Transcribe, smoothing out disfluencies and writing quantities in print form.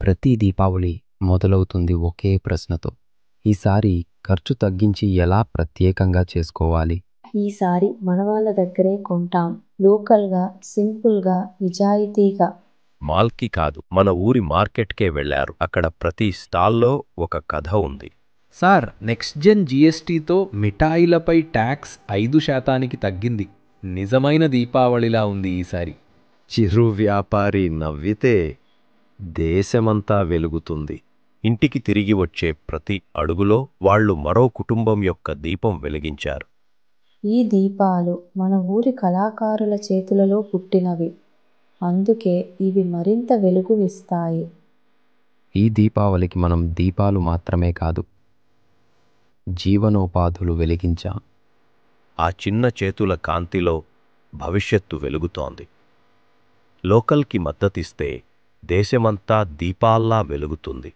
ప్రతి దీపావళి మొదలవుతుంది ఒకే ప్రశ్నతో. ఈసారి ఖర్చు తగ్గించి ఎలా ప్రత్యేకంగా చేసుకోవాలి? ఈసారి మనవాళ్ళ దగ్గరే కొంటాం. లోకల్గా, సింపుల్గా, నిజాయితీగా. మాల్కి కాదు, మన ఊరి మార్కెట్కే వెళ్లారు. అక్కడ ప్రతి స్టాల్లో ఒక కథ ఉంది. సార్, నెక్స్ట్ జెన్ జీఎస్టీతో మిఠాయిలపై ట్యాక్స్ 5% తగ్గింది. నిజమైన దీపావళిలా ఉంది ఈసారి. చిరు వ్యాపారి నవ్వితే దేశమంతా వెలుగుతుంది. ఇంటికి తిరిగి వచ్చే ప్రతి అడుగులో వాళ్ళు మరో కుటుంబం యొక్క దీపం వెలిగించారు. ఈ దీపాలు మన ఊరి కళాకారుల చేతులలో పుట్టినవి. అందుకే ఇవి మరింత వెలుగునిస్తాయి. ఈ దీపావళికి మనం దీపాలు మాత్రమే కాదు, జీవనోపాధులు వెలిగించాం. ఆ చిన్న చేతుల కాంతిలో భవిష్యత్తు వెలుగుతోంది. లోకల్కి మద్దతిస్తే దేశమంతా దీపాల్లా వెలుగుతుంది.